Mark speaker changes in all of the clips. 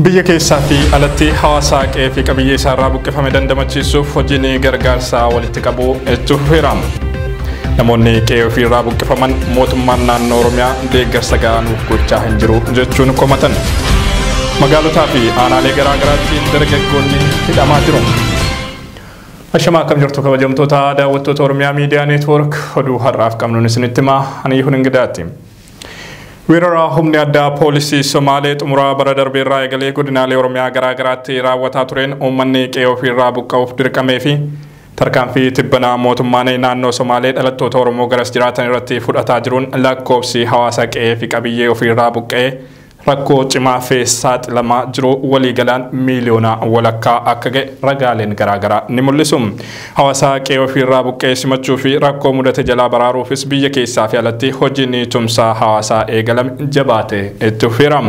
Speaker 1: Biyya keessaa fi alatti hawaasaa qe'ee fi qabiyyee isaarraa buqqifame dandamachiisuuf hojiin gargaarsaa walitti qabuu itti fufeeramu. Namoonni qe'ee ofiirraa buqqifaman mootummaan naannoo Oromiyaa deeggarsa gahaa nuuf gochaa hin jiru jechuun komatan. Magaalotaa fi aanaalee garaa garaatti dargaggoonni hidhamaa jiru. Ashamaa akkam jirtu kabajamtoota daawwattoota Oromiyaa Miidiyaa Neetwoork oduu har'aaf qabnuun isinitti himaa ani Ihun Ingidaati. Weerara humni addaa poolisii Somaalee xumuraa bara darbeerraa eegalee godinaalee Oromiyaa garaa garaatti raawwataa tureen uummanni qe'ee ofiirraa buqqa'uuf dirqamee fi tarkaanfii tibbanaa mootummaan naannoo Somaalee dhalattoota Oromoo garas jiraatan irratti fudhataa jiruun lakkoofsi hawaasa qe'ee fi qabiyyee ofiirraa buqqa'ee rakkoo cimaa fi saaxilamaa jiru waliigalaan miiliyoona walakkaa akka ga'e ragaaleen garaagaraa ni mul'isu. Hawaasa qe'ee ofiirraa buqqa'ee simachuu fi rakkoo mudate jalaa baraaruufis biyya keessaa fi alatti hojiin tumsaa hawaasaa eegalame jabaatee itti fufeera.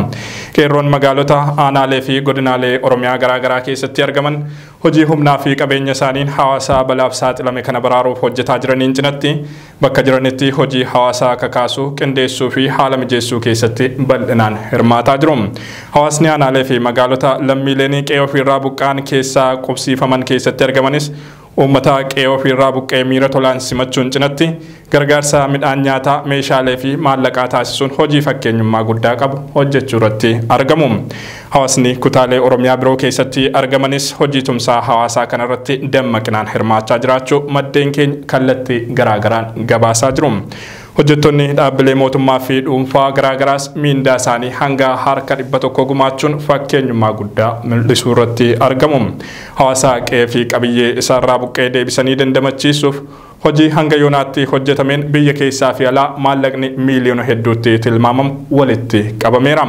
Speaker 1: Qeerroon magaalota aanaalee fi godinaalee Oromiyaa garaagaraa keessatti argaman hojii humnaa fi qabeenya isaaniin hawaasa balaaf saaxilame kana baraaruuf hojjetaa jiraniin cinatti bakka jiranitti hojii hawaasaa kakaasuu, qindeessuu fi haala mijeessuu keessatti bal'inaan hirmaataa jiru. Hawaasni aanaalee fi magaalota lammiileen qe'ee ofiirraa buqqa'an keessaa qubsiifaman keessatti argamanis uummata qe'ee ofiirraa buqqa'ee miira tolaan simachuun cinatti gargaarsa midhaan nyaataa, meeshaalee fi maallaqaa taasisuun hojii fakkeenyummaa guddaa qabu hojjechuu irratti argamu. Hawaasni kutaalee Oromiyaa biroo keessatti argamanis hojii tumsaa hawaasaa kanarratti dammaqinaan hirmaachaa jiraachuu maddeen keenya kallattii garaagaraan gabaasaa jiru. Hojjettoonni dhaabbilee mootummaa fi dhuunfaa garaagaraas miindaa isaanii hanga harka 100 gumaachuun fakkeenyummaa guddaa mul'isuu irratti argamu. Hawaasa qe'ee fi qabiyyee isaarraa buqqa'ee deebisanii dandamachiisuuf hojii hanga yoonaatti hojjetameen biyya keessaa fi alaa maallaqni miiliyoona hedduutti tilmaamamu walitti qabameera.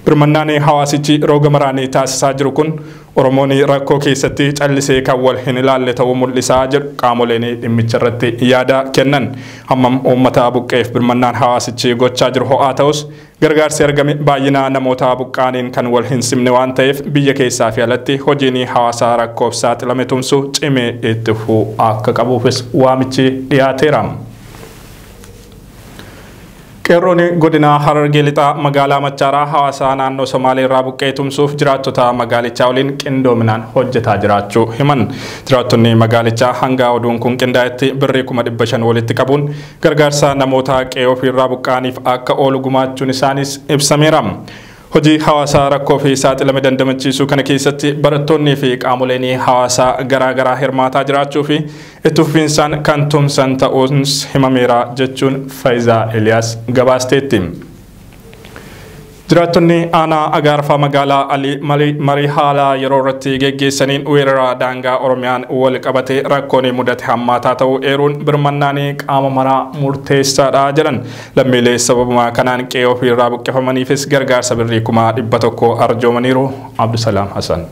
Speaker 1: Birmannaan hawaasichi rooga maraanii taasisaa jiru kun Oromoon rakkoo keessatti callisee kan wal hin ilaalle ta'uu mul'isaa jedhu qaamoleen dhimmicha irratti yaada kennan. Hammam uummata buqqa'eef birmannaan hawaasichi gochaa jiru ho'aa ta'us gargaarsi argame baay'ina namoota buqqaaniin kan wal hin simne waan ta'eef biyya keessaa fi alatti hojiin hawaasaa rakkoof saaxilame tumsu cimee itti fufuu akka qabuufis waamichi dhiyaateera. Qeerroon godina Harargee lixaa magaalaa Machaaraa hawaasa naannoo Somaalee irraa buqqa'ee tumsuuf jiraattota magaalichaa waliin qindoominaan hojjetaa jiraachuu himan. Jiraattonni magaalichaa hanga oduun kun qindaa'etti birrii 500 walitti qabuun gargaarsa namoota qe'ee ofiirraa buqqa'aniif akka oolu gumaachuun isaanis ibsameera. Hojii hawaasaa rakkoo fi saaxilame dandamachiisuu kana keessatti barattoonnii fi qaamoleen hawaasaa garaagaraa hirmaataa jiraachuu fi itti fufiinsaan kan tumsan ta'uunis himameera jechuun Faayizaa Eliyaas gabaasteetti. Jiraattonni aanaa Agaarfaa magaalaa Alii marii haala yeroo irratti geggeessaniin weerara daangaa Oromiyaan wal qabatee rakkoon mudate hammaataa ta'uu eeruun birmannaan qaama maraa murteessaadha jedhan. Lammiilee sababuma kanaan qe'ee ofiirraa buqqifamaniifis gargaarsa birrii 100 arjoomaniiru. Abdusalaam Hasan.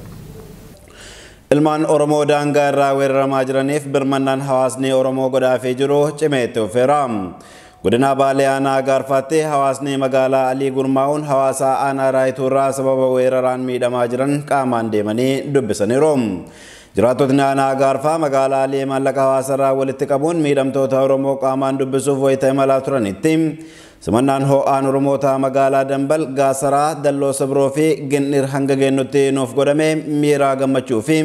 Speaker 2: Ilmaan Oromoo daangaa irraa weeraramaa jiraniif birmannaan hawaasni Oromoo godhaafee jiru cimee itti fufeera. Godina Baalee aanaa Agaarfaatti hawaasni magaalaa Alii gurmaa'uun hawaasa aanaa Raayituu irraa sababa weeraraan miidhamaa jiran qaamaan deemanii dubbisaniiru. Jiraattotni aanaa Agaarfaa magaalaa Alii maallaqa hawaasa irraa walitti qabuun miidhamtoota Oromoo qaamaan dubbisuuf wayita imalaa turanitti simannaan ho'aan Oromoota magaalaa Dambal, Gaasaraa, Dalloo Sabroo fi Gin'ir hanga geennutti nuuf godhame miira gammachuu fi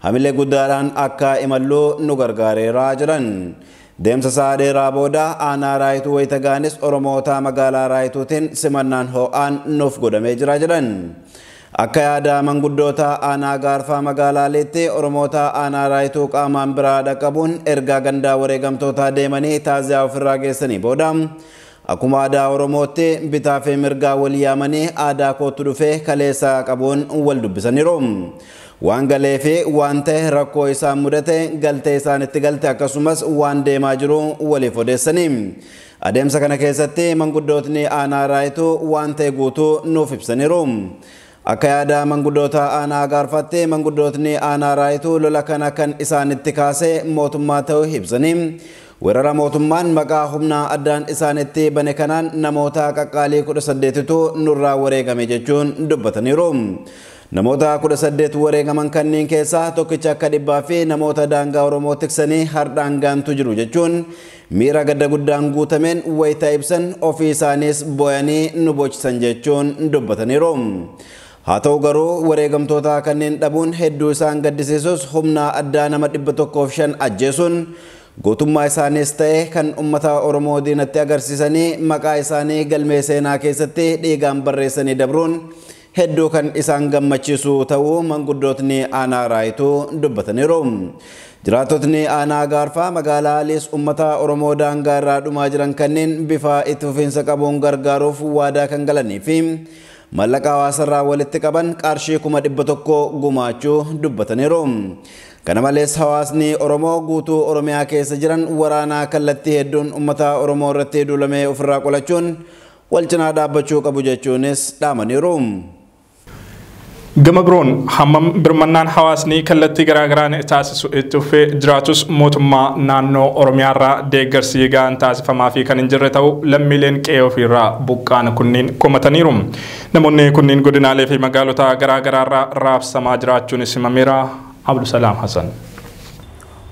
Speaker 2: hamilee guddaadhaan akka imalluu nu gargaareera jedhan. Deemsa isaa dheeraa booda aanaa Raayituu wayita gaanis Oromoota magaalaa Raayituutiin simannaan ho'aan nuuf godhamee jira jedhan. Akka yaada manguddoota aanaa Agaarfaa magaalaa Aliitti Oromoota aanaa Raayituu qaamaan biraa dhaqqabuun ergaa gandaa wareegamtootaa deemanii taaziyaa ofirraa geessanii booda akkuma aadaa Oromootti bitaa fi mirgaa wal yaamanii aadaa kootu dhufee kaleessa qabuun wal dubbisaniiru. Waan galee fi waan ta'e rakkoo isaan mudate galtee isaanitti galte akkasumas waan deemaa jiru waliif odeessanii. Adeemsa kana keessatti manguddootni aanaa Raayituu waan ta'e guutuu nuuf ibsaniiru. Akka yaada manguddoota aanaa Agaarfaatti manguddootni aanaa Raayituu lola kana kan isaanitti kaase mootummaa ta'uu ibsanii weerara mootummaan maqaa humna addaan isaanitti bane kanaan namoota qaqqaalii 18tu nurraa wareegame jechuun dubbataniiru. Namoota 18 wareegaman kanneen keessaa tokkicha akka dhibbaa fi namoota daangaa Oromoo tiksanii hardhaan gaantu jiru jechuun miira gadda guddaan guutameen wayita ibsan ofii isaaniis booyanii nu bochisan jechuun dubbataniiru. Haa ta'u garuu wareegamtoota kanneen dhabuun hedduu isaan gaddisiisus humna addaa nama 105 ajjeesuun gootummaa isaaniis ta'e kan uummata Oromoo diinatti agarsiisanii maqaa isaanii galmee seenaa keessatti dhiigaan barreessanii dabruun hedduu kan isaan gammachiisu ta'uu manguddootni aanaa raayituu dubbataniiru. Jiraatotni aanaa gaarfaa magaalaa Aliis uummata Oromoo daangaa irraa dhumaa jiran kanneen bifa itti fufiinsa qabuun gargaaruuf waadaa kan galanii fi mallaqa hawaasarraa walitti qaban qarshii 100,000 gumaachuu dubbataniiru. Kana malees hawaasni Oromoo guutuu Oromiyaa keessa jiran waraanaa kallattii hedduun uummata Oromoo irratti duulamee ofirraa qolachuun wal cinaa dhaabbachuu qabu jechuunis dhaamaniiru.
Speaker 1: Gama biroon hammam birmannaan hawaasni kallattii garaagaraan taasisu itti fufee jiraatus mootummaa naannoo Oromiyaa irraa deeggarsi gahaan taasifamaa fi kan hin jirre ta'uu lammiileen qe'ee ofiirraa buqqaan kunniin komataniiru. Namoonni kunniin godinaalee fi magaalota garaagaraa irraa raabsamaa jiraachuunis himameera. Abdusalaam Hassan.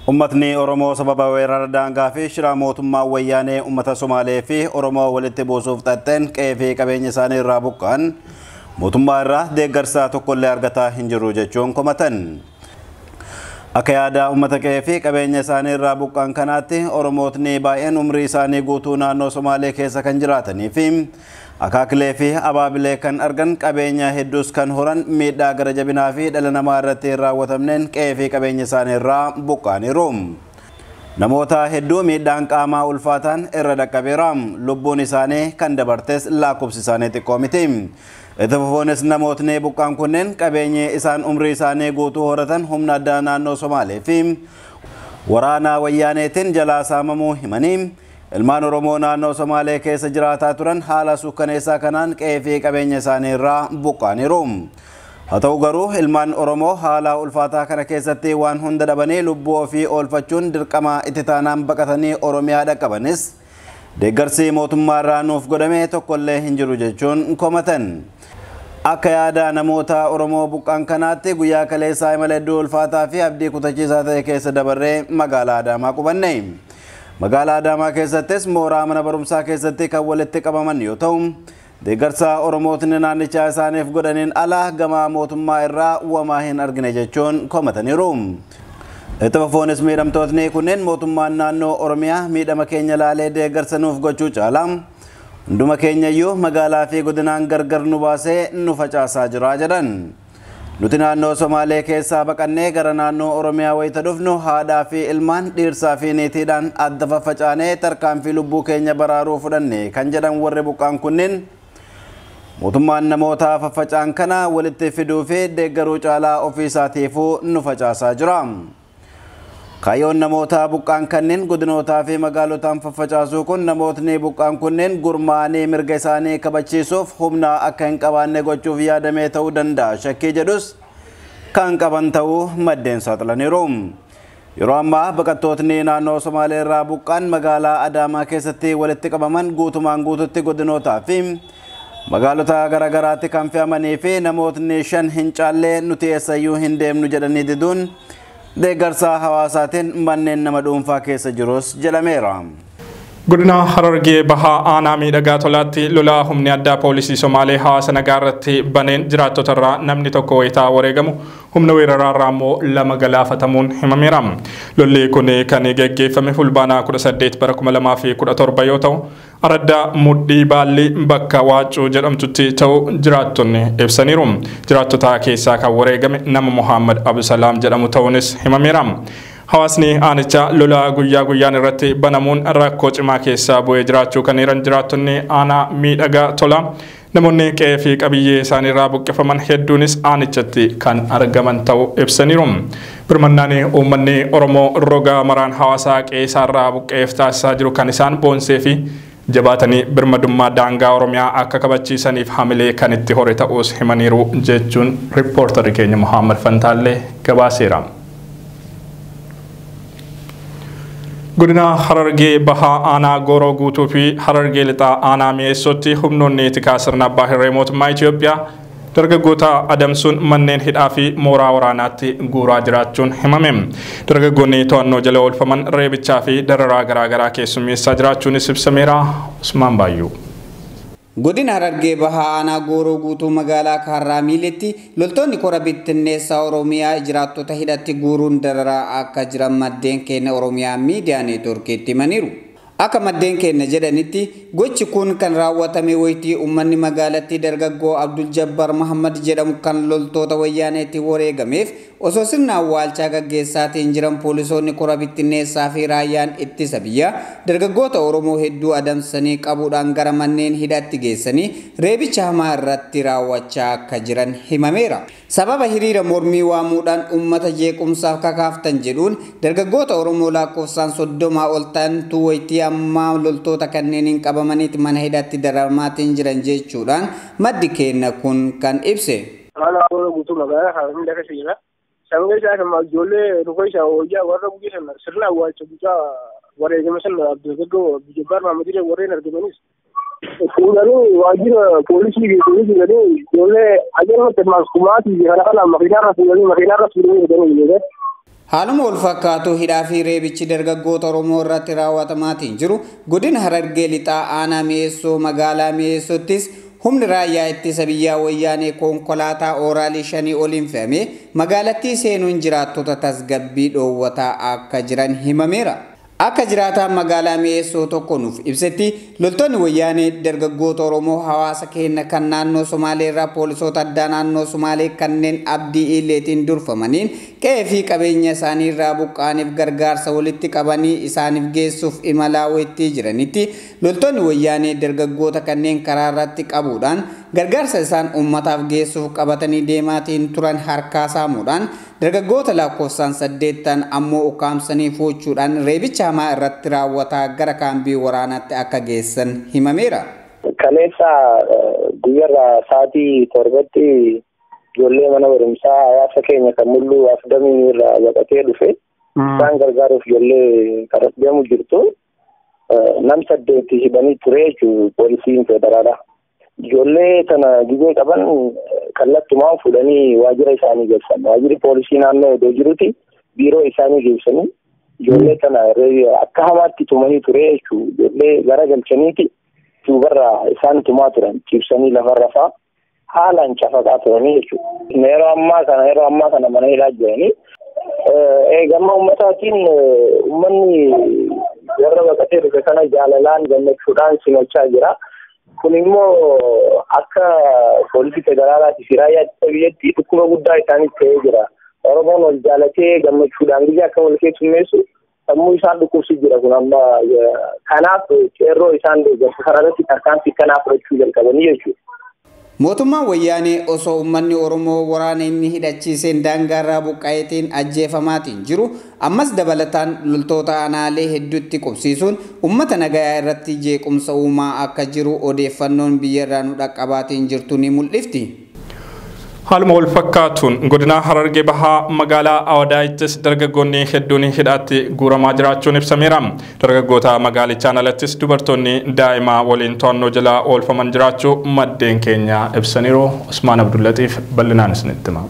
Speaker 2: Uummatni Oromoo sababa weerara daangaa fi shira mootummaa wayyaanee uummata Somaalee fi Oromoo walitti buusuuf xaxxeen qe'ee fi qabeenya isaanii irraa buqqaan mootummaa irraa deeggarsa tokkollee argataa hin jiru jechuun komatan. Akka yaada uummata qe'ee fi qabeenya isaanii irraa buqqaan kanaatti Oromootni baay'een umrii isaanii guutuu naannoo Somaalee keessa kan jiraatanii fi akaakilee fi abaabilee kan argan qabeenya hedduus kan horan miidhaa gara jabinaa fi dhala namaa irratti hin raawwatamneen qe'ee fi qabeenya isaanii irraa buqqaaniiru. Namoota hedduu miidhaan qaamaa ulfaataan irra dhaqqabeera. Lubbuun isaanii kan dabartes lakkoofsi isaanii xiqqoo miti. Itti fufuunis namootni buqqaan kunneen qabeenyi isaan umrii isaanii guutuu horatan humna addaa naannoo Somaalee fi waraana wayyaaneetiin jalaa saamamuu himanii ilmaan Oromoo naannoo Somaalee keessa jiraataa turan haala suukkaneessaa kanaan qe'ee fi qabeenya isaanii irraa buqqaaniiru. Haa ta'u garuu ilmaan Oromoo haala ulfaataa kana keessatti waan hunda dhabanii lubbuu ofii oolfachuun dirqama itti taanaan baqatanii Oromiyaa dhaqqabanis deeggarsi mootummaa irraa nuuf godhame tokkollee hin jiru jechuun komatan. Akka yaada namoota Oromoo buqqaan kanaatti guyyaa kaleessaa imala hedduu ulfaataa fi abdii kutachiisaa ta'e keessa dabarree magaalaa Adaamaa qubanne. Magaalaa Adaamaa keessattis mooraa mana barumsaa keessatti kan walitti qabaman yoo ta'u, deeggarsa Oromootni naannichaa isaaniif godhaniin ala gama mootummaa irraa wamaa hin argine jechuun komataniiru. Itti fufuunis miidhamtootni kunneen mootummaan naannoo Oromiyaa miidhama keenya laalee deeggarsa nuuf gochuu caala hunduma keenyayyuu magaalaa fi godinaan gargar nu baasee nu facaasaa jira jedhan. Nuti naannoo Somaalee keessaa baqannee gara naannoo Oromiyaa wayita dhufnu haadhaa fi ilmaan dhiirsaa fi niitiidhaan adda faffacaanee tarkaanfii lubbuu keenya baraaruu fudhanne kan jedhan warri buqqaan kunneen mootummaan namoota faffacaan kana walitti fiduu fi deeggaruu caalaa ofii isaatiifuu nu facaasaa jira. Kaayyoon namoota buqqaan kanneen godinootaa fi magaalotaan faffacaasuu kun namootni buqqaan kunneen gurmaa'anii mirga isaanii kabachiisuuf humna akka hin qabaanne gochuuf yaadamee ta'uu danda'a. Shakkii jedhus kan qaban ta'uu maddeen saaxilaniiru. Yeroo ammaa baqattootni naannoo Somaalee irraa buqqaan magaalaa Adaamaa keessatti walitti qabaman guutumaan guututti godinootaa fi magaalota garaagaraatti kan fe'amanii fi namootni 5 hin caallee nuti eessayyuu hin deemnu jedhanii diduun deeggarsa hawaasaatiin manneen nama dhuunfaa keessa jirus jedhameera.
Speaker 1: Godina Harargee Bahaa aanaa miidhagaa tolaatti lolaa humni addaa poolisii Somaalee hawaasa nagaa irratti baneen jiraattota irraa namni tokko wayitaa wareegamu humna weeraraa irraa immoo 2 galaafatamuun himameera. Lolli kun kan geggeeffame fulbaanaa 18 bara 2017 yoo ta'u araddaa mudhii baalli bakka waacuu jedhamtutti ta'uu jiraattonni ibsaniiru. Jiraattota keessaa kan wareegame nama Muhammad Abdusalaam jedhamu ta'uunis himameera. Hawaasni aanichaa lolaa guyyaa guyyaan irratti banamuun rakkoo cimaa keessaa bu'ee jiraachuu kan jiran jiraattonni aanaa miidhagaa tola namoonni qe'ee fi qabiyyee isaanii irraa buqqifaman hedduunis aanichatti kan argaman ta'uu ibsaniiru. Birmannaan uummanni Oromoo roga maraan hawaasaa qe'ee isaarraa buqqeef taasisaa jiru kan isaan boonsee fi jabaatanii birmadummaa daangaa Oromiyaa akka kabachiisaniif hamilee kan itti hore ta'uus himaniiru jechuun riippoortarri keenya Muhammad Fantaallee gabaaseera. Godina Harargee Bahaa aanaa Gooroo guutuu fi Harargee lixaa aanaa mi'eessootti humnoonni tikaa sirna abbaa hirree mootummaa Itoophiyaa dargaggoota adamsuun manneen hidhaa fi mooraa waraanaatti guuraa jiraachuun himame. Dargaggoonni to'annoo jala oolfaman reebichaa fi dararaa garaagaraa keessummeessaa jiraachuunis ibsameera. Usmaan Baayyuu.
Speaker 3: Godina Harargee Bahaa aanaa Gooroo guutuu magaalaa Kaarraamiiletti loltoonni kora bittinneessaa Oromiyaa jiraattota hidhatti guuruun dararaa akka jiran maddeen keenya Oromiyaa miidiyaa neetworkiitti himaniiru. Akka maddeen keenya jedhanitti gochi kun kan raawwatame wayitii uummanni magaalattii dargaggoo Abdul Jabbar Muhammad jedhamu kan loltoota wayyaaneetti wareegameef osoo sirna awwaalchaa gaggeessaatiin jiran poolisoonni kora bittinneessaa fi raayyaan ittisa biyyaa dargaggoota Oromoo hedduu adamsanii qabuudhaan gara manneen hidhatti geessanii reebicha hamaa irratti raawwachaa akka jiran himameera. Sababa hiriira mormii waamuudhaan uummata jeequmsaaf kakaaftan jedhuun dargaggoota Oromoo lakkoofsaan 30 ol ta'antu wayitii amma loltoota kanneeniin qabamaniiti mana hidhatti dararmaatiin jiran jechuudhaan maddi keenya kun kan ibse.
Speaker 4: Ana guutuu magaalaa Harargee keessa jira. Sababa isaa kan ijoollee dhufa isaa hojjaa warra buusan sirna awwaalcha guddaa wareegama sana dargaggoo Abdul Jabbar Muhammad warreen argamanis. Fuudhanii waajjira poolisii geessanii jiranii ijoollee ajajamatti maskumaati kana makiinaarra fuudhanii jedhanii.
Speaker 3: Haaluma wal fakkaatu hidhaa fi reebichi dargaggoota Oromoo irratti raawwatamaatiin jiru godina Harargee lixaa aanaa Mi'eessoo magaalaa Mi'eessottis humni raayyaa ittisa biyyaa wayyaanee konkolaataa ooraalii 5 oliin fe'amee magaalattii seenuun jiraattota tasgabbii dhoowwataa akka jiran himameera. Akka jiraataan magaalaa Mi'eessoo tokko nuuf ibsetti loltoonni wayyaanee dargaggoota Oromoo hawaasa keenya kan naannoo Somaalee irraa poolisoota addaa naannoo Somaalee kanneen abdii illeetiin durfamaniin qe'ee fi qabeenya isaanii irraa buqqaaniif gargaarsa walitti qabanii isaaniif geessuuf imalaa wayittii jiranitti loltoonni wayyaanee dargaggoota kanneen karaa irratti qabuudhaan gargaarsa isaan uummataaf geessuuf qabatanii deemaatiin turan harkaa saamuudhaan dargaggoota lakkoofsaan 8 ammoo ukkaamsanii fuuchuudhaan reebicha hamaa irratti raawwataa gara kaambii waraanaatti akka geessan himameera.
Speaker 4: Kaleessa guyyarraa sa'aatii 7tti ijoollee mana barumsaa hawaasa keenya kan mul'uu afdamii irraa baqatee dhufe isaan gargaaruuf ijoollee karaa deemu jirtu nam 8 hidhanii ture jechuudha poolisiin federaalaa. Ijoollee tana gizee qaban kallattumaan fuudhanii waajjira isaanii geessan. Waajjirri poolisii naannoo iddoo jirutti biiroo isaanii geessanii ijoollee tana akka hamaatti tumanii ture jechuudha. Ijoollee gara galchaniiti duubarraa isaan tumaa turan cibsanii lafarra fa'aa haalaan cafaqaa turanii jechuudha. Yeroo ammaa kana mana hidhaa jiranii eegamma uummataatiin uummanni warra baqatee dhufe kana jaalalaan gammachuudhaan simachaa jira. Kun immoo akka poolisii federaalaatiif raayyaa ittisa biyyatti dhukkuba guddaa isaaniif ta'ee jira. Oromoon wal jaalatee gammachuudhaan biyya akka wal keessummeessu sammuu isaan dhukkubsi jira kun amma kanaaf qeerroo isaan deeggarsa karaarratti tarkaanfii kanaaf fudhachuu jalqabanii jechuudha.
Speaker 3: Mootummaan wayyaanee osoo uummanni Oromoo waraana inni hidhachiiseen daangaarraa buqqa'eetiin ajjeefamaatiin jiru ammas dabalataan loltoota aanaalee hedduutti qubsiisuun uummata nagayaa irratti jeequmsa uumaa akka jiru odeeffannoon biyyarraa nu dhaqqabaatiin jirtu ni mul'ifti.
Speaker 1: Haaluma wal fakkaatuun godina Harargee Bahaa magaalaa Awadaayittis dargaggoonni hedduun hidhaatti guuramaa jiraachuun ibsameera. Dargaggoota magaalichaan alattis dubartoonni daa'imaa waliin to'annoo jala oolfaman jiraachuu maddeen keenya ibsaniiru. Usmaan Abdullatiif bal'inaan isinitti hima.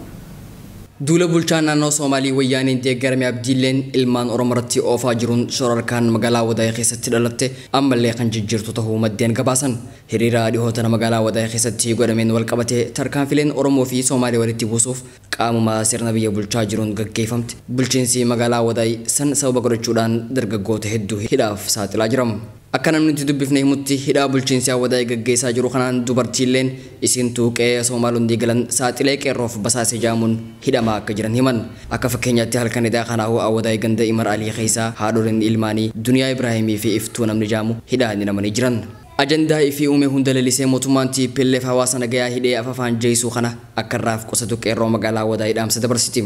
Speaker 5: Duula bulchaa naannoo Soomaalii wayyaaniin deeggarame abdiilleen ilmaan Oromoorratti oofaa jiruun shororkaan magaalaa Wadaayee keessatti dhalatte ammallee kan jijjiirtu ta'uu maddeen gabaasan. Hiriira dhihootana magaalaa Wadaayee keessatti godhameen wal qabatee tarkaanfileen Oromoo fi Soomaalii walitti buusuuf qaamuma sirna biyya bulchaa jiruun gaggeeffamte. Bulchiinsi magaalaa Wadaayee san sababa godhachuudhaan dargaggoota hedduu hidhaaf saaxilaa jiramu. Akka namni nuti dubbifne himutti hidhaa bulchiinsi Wadaayee gaggeessaa jiru kanaan dubartiilleen isin tuuqee Soomaaluun galan saaxilee qeerroof basaasee jaamuun hidhamaa akka jiran himan. Akka fakkeenyaatti halkan hidhaa kanaa'uu Wadaayee ganda Imar Alii keessaa haadholiin ilmaanii Duniyaa Ibraahimii fi Iftuu namni jaamu hidhaa namanii jiran. Ajandaa fi uume hunda lalisee mootummaan TPLF hawaasa nagayaa hidhee afaan jeesuu kana akka irraaf qusatu qeerroo magaalaa Wadaayee dhaamsa dabarsiti.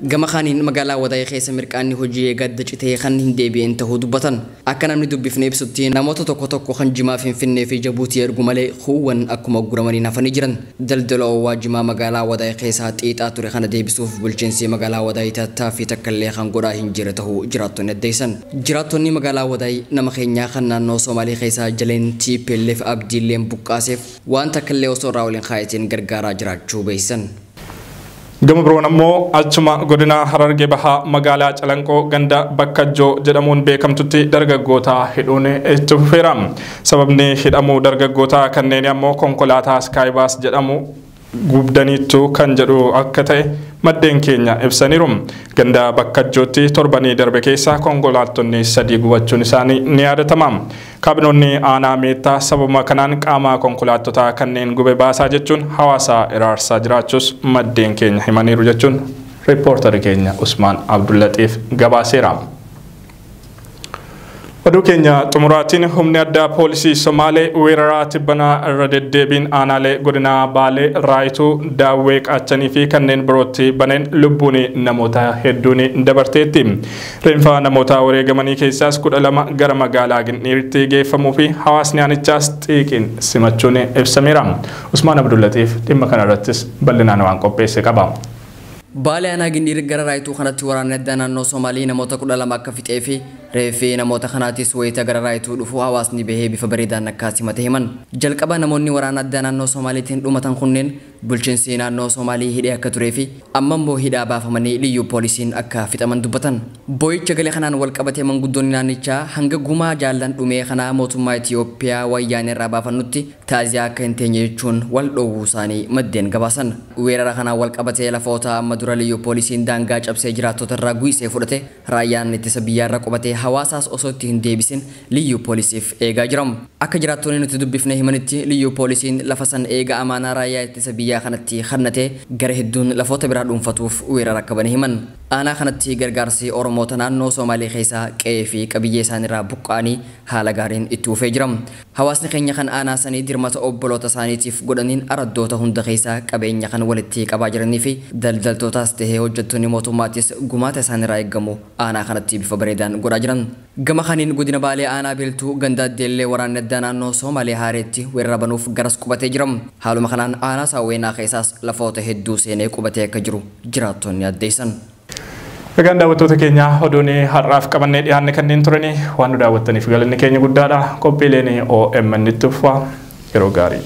Speaker 5: Gama kaaniin magaalaa Wadaayee keessa mirqaanni hojii gadda citee kan hin deebi'een ta'uu dubbatan. Akka namni dubbifne ibsutti namoota tokko kan Jimaa Finfinnee fi Jabuutii ergu malee huuwwan akkuma guramanii hafanii jiran. Daldalaa Jimaa magaalaa Wadaayee keessaa xiixaa ture kana deebisuuf bulchiinsi magaalaa Wadaayee tattaaffii takkallee kan godhaa hin jirre ta'uu jiraattonni addeessan. Jiraattonni magaalaa Wadaayee nama keenyaa kan naannoo Soomaalii keessaa jaleen TPLF abdiilleen buqqaaseef waan takkallee osoo irraa waliin kaayatiin gargaaraa jiraachuu beeysan.
Speaker 1: Gama biroon ammoo achuma godina Harargee Bahaa magaalaa Calanqoo ganda Bakkajjoo jedhamuun beekamtutti dargaggoota hidhuun itti fufeera. Sababni hidhamuu dargaggoota kanneen ammoo konkolaataa Skybus jedhamu gubdaniitu kan jedhu akka ta'e maddeen keenya ibsaniiru. Ganda Bakkajjootti torbanii darbe keessa konkolaattonni 3 gubachuun isaanii ni yaadatama. Kaabinoonni aanaa meettaa sababuma kanaan qaama konkolaattota kanneen gube baasaa jechuun hawaasa iraarsaa jiraachuus maddeen keenya himaniiru jechuun riippoortari keenya Usmaan Abdullatiif gabaaseera. Oduu keenya xumuraatiin humni addaa poolisii Somaalee weeraraa tibbanaa irra deddeebiin aanaalee godina Baalee Raayituu Daawwee Qaachanii fi kanneen birootti baneen lubbuun namoota hedduun dabarteetti. Reenfa namoota wareegamanii keessaas 12 gara magaalaa Gindhiiritti geeffamuu fi hawaasni aanichaas xiiqiin simachuun ibsameera. Usmaan Abdullatiif dhimma kanarrattis bal'inaan waan qopheesse qaba.
Speaker 5: Baalee aanaa Gindhiir gara Raayituu kanatti waraanni addaa naannoo Somaalii namoota 12 akka fixee fi reeffi namoota kanaatis wayita gara Raayituu dhufu hawaasni bahee bifa bareedaan akka simate himan. Jalqaba namoonni waraana addaa naannoo Somaaliitiin dhumatan kunneen bulchiinsi naannoo Somaalii hidhee akka turee fi amma immoo hidhaa baafamanii liyyuu poolisiin akka fixaman dubbatan. Boo'icha galee kanaan wal qabatee manguddoonni naannichaa hanga gumaa jaallan dhumee kanaa mootummaa Itiyoophiyaa wayyaanee irraa baafannutti taaziyaa akka hin teenye jechuun wal dhoowwuu isaanii maddeen gabaasan. Weerara kanaan wal qabatee lafoota amma dura liyyuu poolisiin daangaa cabsee jiraattota irraa guisee fudhate raayyaan ittisa biyyaarra qubatee hawaasaas osoo itti hin deebisin liyyuu poolisiif eegaa jiramu. Akka jiraattonni nuti dubbifne himanitti liyyuu poolisiin lafa san eega amaanaa raayyaa ittisa biyyaa kanatti khannatee gara hedduun lafoota biraa dhuunfatuuf weerara akka bane himan. Aanaa kanatti gargaarsi Oromoota naannoo Somaalee keessaa qe'ee fi qabiyyee isaaniirraa buqqaanii haala gaariin itti fufee jira. Hawaasni keenya kan aanaa sanii dirmata obboloota isaaniitiif godhaniin araddoota hunda keessaa qabeenya kan walitti qabaa jiranii fi daldaltootaas tahee hojjettoonni mootummaatis gumaata isaaniirraa eeggamu aanaa kanatti bifa bareedaan godhaa jiran. Gama kaniin godina Baalee aanaa Beeltuu ganda Addeellee waraanni addaa naannoo Somaalee Haareetti weerara banuuf garas qubatee jira. Haaluma kanaan aanaa Saawweenaa keessaas lafoota hedduu seenee qubatee akka jiru jiraattonni addeessan.
Speaker 1: Egaan daawwattoota keenya oduun har'aaf qabannee dhiyaanne kanneen turanii waan nu daawwattaniif galanni keenya guddaadha. Qophiileen OMN itti fufaa yeroo gaarii.